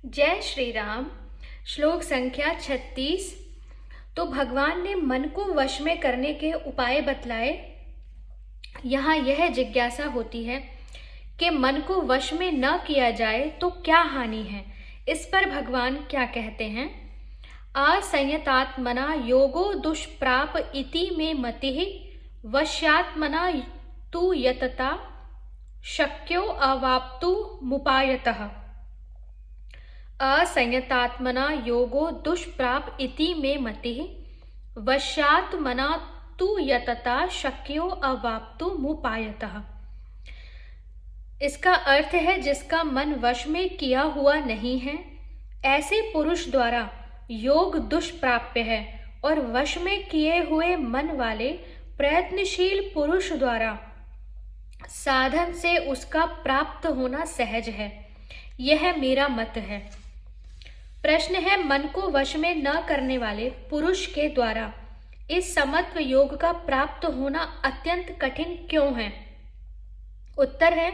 जय श्री राम। श्लोक संख्या 36। तो भगवान ने मन को वश में करने के उपाय बतलाए। यहाँ यह जिज्ञासा होती है कि मन को वश में न किया जाए तो क्या हानि है। इस पर भगवान क्या कहते हैं? असंयतात्मना योगो दुष्प्राप इति में मतिः वश्यात्मना तु यतता शक्यो अवाप्तु मुपायतः। असंयतात्मना योगो दुष्प्राप इति में मतिः वश्यात्मना तु यतता शक्यो अवाप्तु मुपायतः। इसका अर्थ है जिसका मन वश में किया हुआ नहीं है, ऐसे पुरुष द्वारा योग दुष्प्राप्य है, और वश में किए हुए मन वाले प्रयत्नशील पुरुष द्वारा साधन से उसका प्राप्त होना सहज है। यह मेरा मत है। प्रश्न है, मन को वश में न करने वाले पुरुष के द्वारा इस समत्व योग का प्राप्त होना अत्यंत कठिन क्यों है? उत्तर है,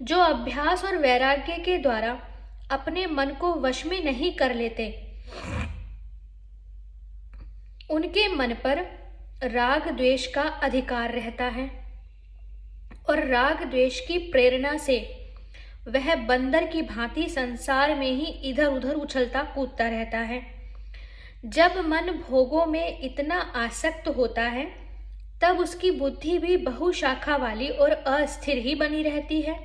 जो अभ्यास और वैराग्य के द्वारा अपने मन को वश में नहीं कर लेते, उनके मन पर राग द्वेष का अधिकार रहता है, और राग द्वेष की प्रेरणा से वह बंदर की भांति संसार में ही इधर उधर उछलता कूदता रहता है। जब मन भोगों में इतना आसक्त होता है, तब उसकी बुद्धि भी बहुशाखा वाली और अस्थिर ही बनी रहती है।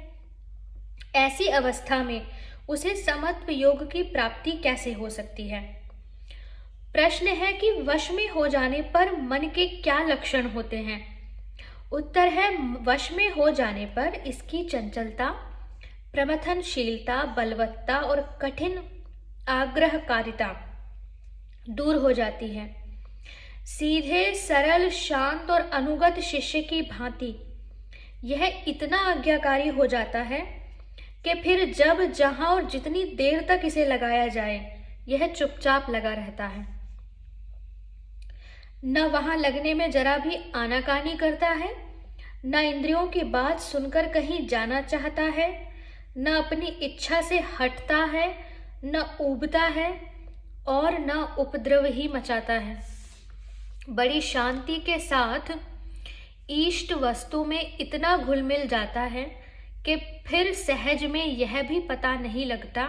ऐसी अवस्था में उसे समत्व योग की प्राप्ति कैसे हो सकती है? प्रश्न है कि वश में हो जाने पर मन के क्या लक्षण होते हैं? उत्तर है, वश में हो जाने पर इसकी चंचलता, प्रमथनशीलता, बलवत्ता और कठिन आग्रहकारिता दूर हो जाती है। सीधे, सरल, शांत और अनुगत शिष्य की भांति यह इतना आज्ञाकारी हो जाता है कि फिर जब, जहां और जितनी देर तक इसे लगाया जाए, यह चुपचाप लगा रहता है। न वहां लगने में जरा भी आनाकानी करता है, न इंद्रियों की बात सुनकर कहीं जाना चाहता है, न अपनी इच्छा से हटता है, न ऊबता है और न उपद्रव ही मचाता है। बड़ी शांति के साथ इष्ट वस्तु में इतना घुल मिल जाता है कि फिर सहज में यह भी पता नहीं लगता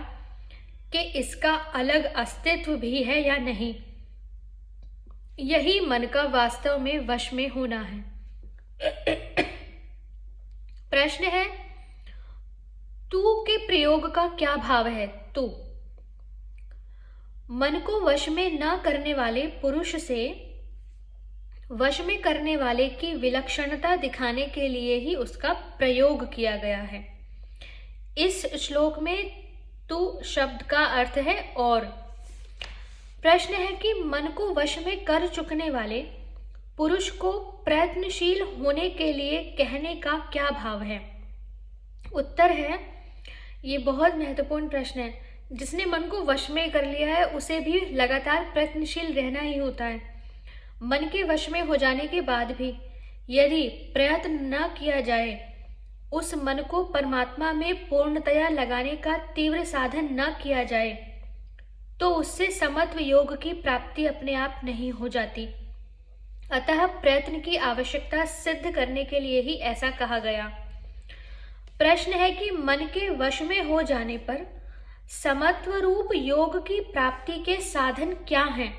कि इसका अलग अस्तित्व भी है या नहीं। यही मन का वास्तव में वश में होना है। प्रश्न है, तू के प्रयोग का क्या भाव है? तू मन को वश में न करने वाले पुरुष से वश में करने वाले की विलक्षणता दिखाने के लिए ही उसका प्रयोग किया गया है। इस श्लोक में तू शब्द का अर्थ है और। प्रश्न है कि मन को वश में कर चुकने वाले पुरुष को प्रयत्नशील होने के लिए कहने का क्या भाव है? उत्तर है, ये बहुत महत्वपूर्ण प्रश्न है। जिसने मन को वश में कर लिया है उसे भी लगातार प्रयत्नशील रहना ही होता है। मन के वश में हो जाने के बाद भी यदि प्रयत्न न किया जाए, उस मन को परमात्मा में पूर्णतया लगाने का तीव्र साधन न किया जाए, तो उससे समत्व योग की प्राप्ति अपने आप नहीं हो जाती। अतः प्रयत्न की आवश्यकता सिद्ध करने के लिए ही ऐसा कहा गया। प्रश्न है कि मन के वश में हो जाने पर समत्व रूप योग की प्राप्ति के साधन क्या हैं?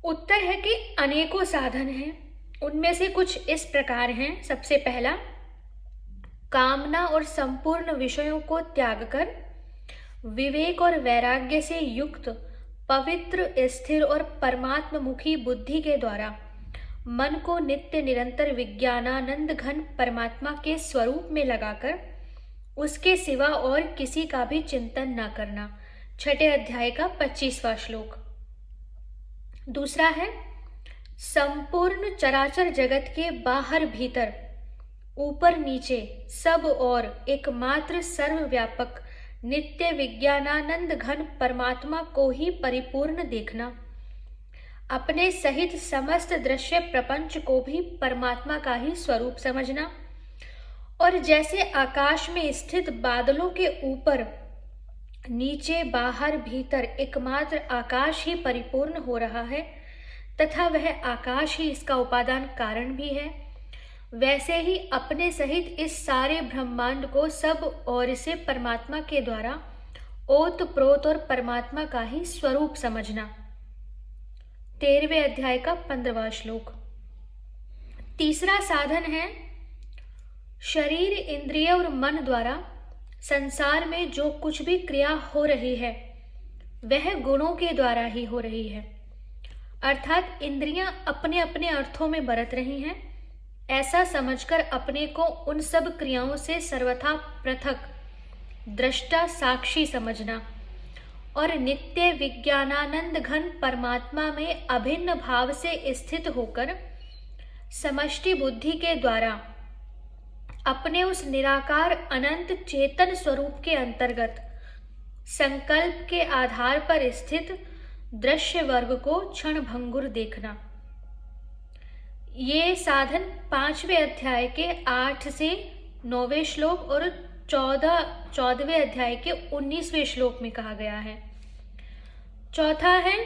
उत्तर है कि अनेकों साधन हैं। उनमें से कुछ इस प्रकार हैं। सबसे पहला, कामना और संपूर्ण विषयों को त्याग कर विवेक और वैराग्य से युक्त पवित्र, स्थिर और परमात्ममुखी बुद्धि के द्वारा मन को नित्य निरंतर विज्ञानानंद घन परमात्मा के स्वरूप में लगाकर उसके सिवा और किसी का भी चिंतन न करना। 6 अध्याय का 25वां श्लोक। दूसरा है, संपूर्ण चराचर जगत के बाहर भीतर, ऊपर नीचे, सब और एकमात्र सर्वव्यापक नित्य विज्ञानानंद घन परमात्मा को ही परिपूर्ण देखना। अपने सहित समस्त दृश्य प्रपंच को भी परमात्मा का ही स्वरूप समझना और जैसे आकाश में स्थित बादलों के ऊपर नीचे बाहर भीतर एकमात्र आकाश ही परिपूर्ण हो रहा है तथा वह आकाश ही इसका उपादान कारण भी है, वैसे ही अपने सहित इस सारे ब्रह्मांड को सब ओर से परमात्मा के द्वारा ओत प्रोत और परमात्मा का ही स्वरूप समझना। 13वें अध्याय का 15वां श्लोक। तीसरा साधन है शरीर, इंद्रिय और मन द्वारा संसार में जो कुछ भी क्रिया हो रही है वह गुणों के द्वारा ही हो रही है, अर्थात इंद्रियां अपने अपने अर्थों में बरत रही हैं, ऐसा समझकर अपने को उन सब क्रियाओं से सर्वथा पृथक दृष्टा साक्षी समझना और नित्य विज्ञानानंद घन परमात्मा में अभिन्न भाव से स्थित होकर समष्टि बुद्धि के द्वारा अपने उस निराकार अनंत चेतन स्वरूप के अंतर्गत संकल्प के आधार पर स्थित दृश्य वर्ग को क्षण भंगुर देखना। ये साधन 5वें अध्याय के 8 से 9वें श्लोक और 14वें अध्याय के 19वें श्लोक में कहा गया है। चौथा है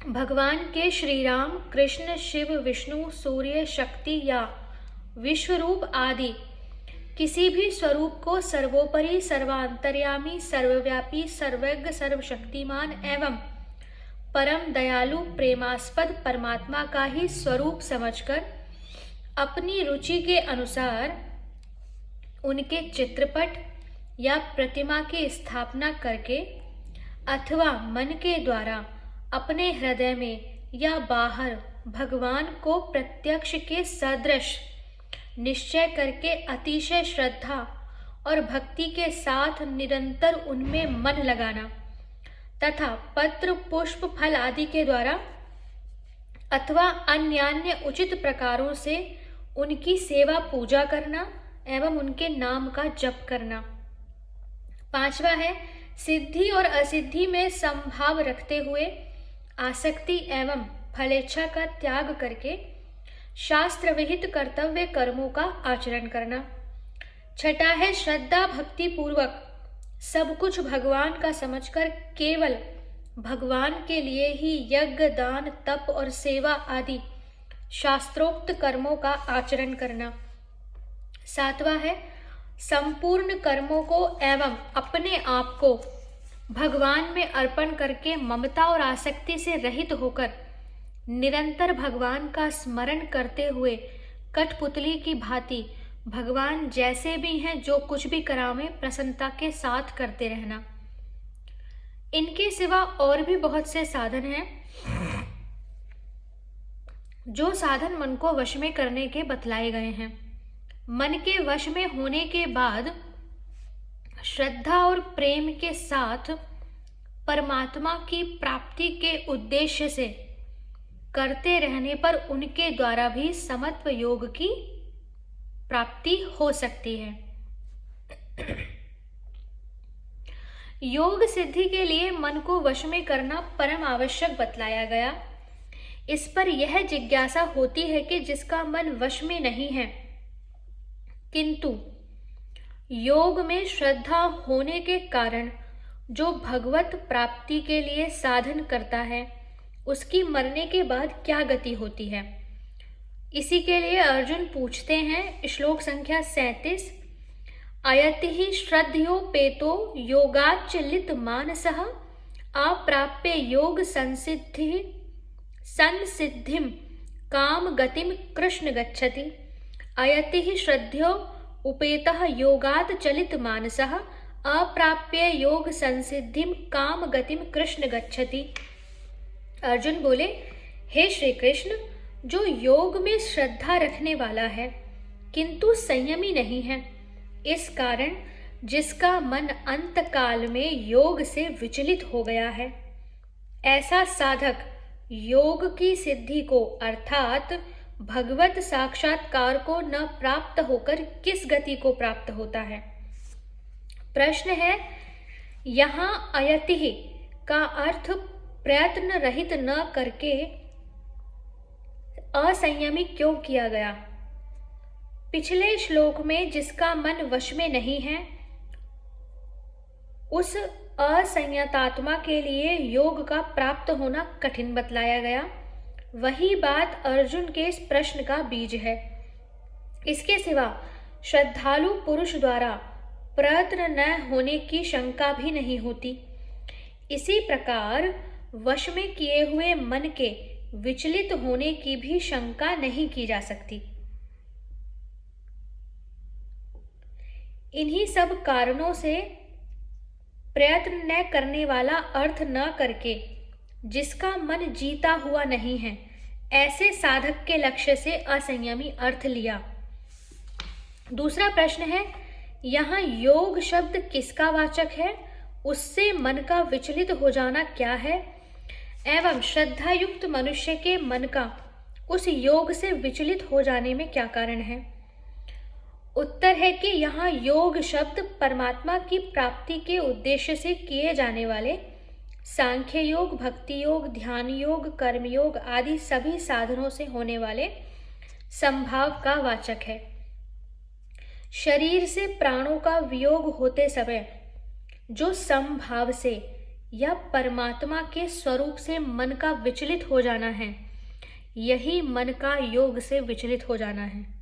भगवान के श्री राम, कृष्ण, शिव, विष्णु, सूर्य, शक्ति या विश्वरूप आदि किसी भी स्वरूप को सर्वोपरि, सर्वांतर्यामी, सर्वव्यापी, सर्वज्ञ, सर्वशक्तिमान एवं परम दयालु प्रेमास्पद परमात्मा का ही स्वरूप समझकर अपनी रुचि के अनुसार उनके चित्रपट या प्रतिमा की स्थापना करके अथवा मन के द्वारा अपने हृदय में या बाहर भगवान को प्रत्यक्ष के सदृश निश्चय करके अतिशय श्रद्धा और भक्ति के साथ निरंतर उनमें मन लगाना तथा पत्र, पुष्प, फल आदि के द्वारा अथवा अन्यान्य उचित प्रकारों से उनकी सेवा पूजा करना एवं उनके नाम का जप करना। 5वां है सिद्धि और असिद्धि में संभाव रखते हुए आसक्ति एवं फलेच्छा का त्याग करके शास्त्र विहित कर्तव्य कर्मों का आचरण करना। 6 है श्रद्धा भक्ति पूर्वक सब कुछ भगवान का समझकर केवल भगवान के लिए ही यज्ञ, दान, तप और सेवा आदि शास्त्रोक्त कर्मों का आचरण करना। 7वां है संपूर्ण कर्मों को एवं अपने आप को भगवान में अर्पण करके ममता और आसक्ति से रहित होकर निरंतर भगवान का स्मरण करते हुए कठपुतली की भांति भगवान जैसे भी हैं जो कुछ भी करावें प्रसन्नता के साथ करते रहना। इनके सिवा और भी बहुत से साधन हैं जो साधन मन को वश में करने के बतलाए गए हैं। मन के वश में होने के बाद श्रद्धा और प्रेम के साथ परमात्मा की प्राप्ति के उद्देश्य से करते रहने पर उनके द्वारा भी समत्व योग की प्राप्ति हो सकती है। योग सिद्धि के लिए मन को वश में करना परम आवश्यक बतलाया गया। इस पर यह जिज्ञासा होती है कि जिसका मन वश में नहीं है किंतु योग में श्रद्धा होने के कारण जो भगवत प्राप्ति के लिए साधन करता है उसकी मरने के बाद क्या गति होती है। इसी के लिए अर्जुन पूछते हैं श्लोक संख्या 37 अयति ही श्रद्धयोपेतो योगाच्चलित मानसः अप्राप्य योग संसिद्धिम काम गतिम कृष्ण गच्छति। अयति ही श्रद्धयो उपेतः योगात् चलित मानसः अप्राप्य योग संसिद्धिम काम गतिम कृष्ण गच्छति। अर्जुन बोले, हे श्री कृष्ण, जो योग में श्रद्धा रखने वाला है किंतु संयमी नहीं है, इस कारण जिसका मन अंत काल में योग से विचलित हो गया है, ऐसा साधक योग की सिद्धि को अर्थात भगवत साक्षात्कार को न प्राप्त होकर किस गति को प्राप्त होता है। प्रश्न है, यहाँ अयति का अर्थ प्रयत्न रहित न करके असंयमी क्यों किया गया। पिछले श्लोक में जिसका मन वश में नहीं है, उस असंयतात्मा के लिए योग का प्राप्त होना कठिन बतलाया गया। वही बात अर्जुन के इस प्रश्न का बीज है। इसके सिवा श्रद्धालु पुरुष द्वारा प्रयत्न न होने की शंका भी नहीं होती। इसी प्रकार वश में किए हुए मन के विचलित होने की भी शंका नहीं की जा सकती। इन्हीं सब कारणों से प्रयत्न न करने वाला अर्थ न करके जिसका मन जीता हुआ नहीं है, ऐसे साधक के लक्ष्य से असंयमी अर्थ लिया। दूसरा प्रश्न है, यहाँ योग शब्द किसका वाचक है, उससे मन का विचलित हो जाना क्या है, एवं श्रद्धा युक्त मनुष्य के मन का उस योग से विचलित हो जाने में क्या कारण है। उत्तर है कि यहाँ योग शब्द परमात्मा की प्राप्ति के उद्देश्य से किए जाने वाले सांख्य योग, भक्ति योग, ध्यान योग, कर्म योग आदि सभी साधनों से होने वाले संभाव का वाचक है। शरीर से प्राणों का वियोग होते समय जो संभाव से या परमात्मा के स्वरूप से मन का विचलित हो जाना है, यही मन का योग से विचलित हो जाना है।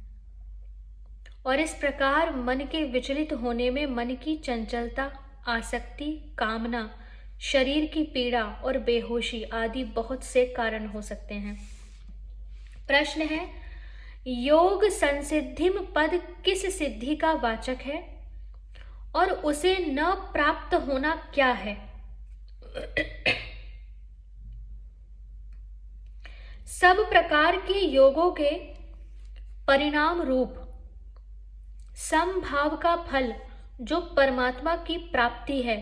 और इस प्रकार मन के विचलित होने में मन की चंचलता, आसक्ति, कामना, शरीर की पीड़ा और बेहोशी आदि बहुत से कारण हो सकते हैं। प्रश्न है, योग संसिद्धिम पद किस सिद्धि का वाचक है और उसे न प्राप्त होना क्या है। सब प्रकार के योगों के परिणाम रूप समभाव का फल जो परमात्मा की प्राप्ति है,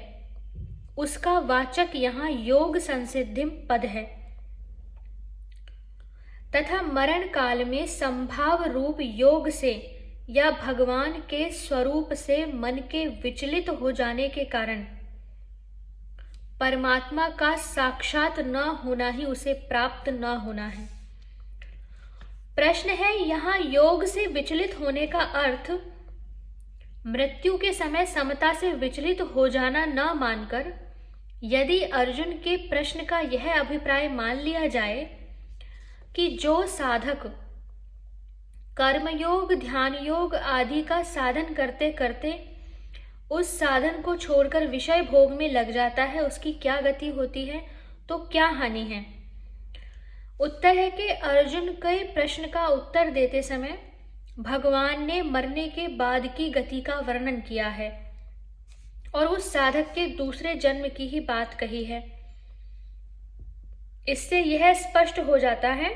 उसका वाचक यहाँ योग संसिद्धिम पद है तथा मरण काल में संभाव रूप योग से या भगवान के स्वरूप से मन के विचलित हो जाने के कारण परमात्मा का साक्षात न होना ही उसे प्राप्त न होना है। प्रश्न है, यहाँ योग से विचलित होने का अर्थ मृत्यु के समय समता से विचलित हो जाना न मानकर यदि अर्जुन के प्रश्न का यह अभिप्राय मान लिया जाए कि जो साधक कर्मयोग, ध्यान योग आदि का साधन करते करते उस साधन को छोड़कर विषय भोग में लग जाता है, उसकी क्या गति होती है, तो क्या हानि है। उत्तर है कि अर्जुन के प्रश्न का उत्तर देते समय भगवान ने मरने के बाद की गति का वर्णन किया है और उस साधक के दूसरे जन्म की ही बात कही है। इससे यह स्पष्ट हो जाता है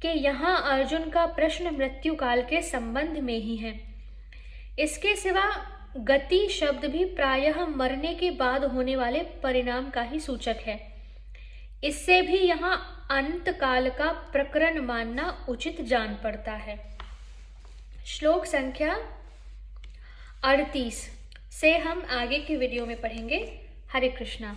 कि यहाँ अर्जुन का प्रश्न मृत्यु काल के संबंध में ही है। इसके सिवा गति शब्द भी प्रायः मरने के बाद होने वाले परिणाम का ही सूचक है। इससे भी यहाँ अंत काल का प्रकरण मानना उचित जान पड़ता है। श्लोक संख्या 38 से हम आगे की वीडियो में पढ़ेंगे। हरे कृष्णा।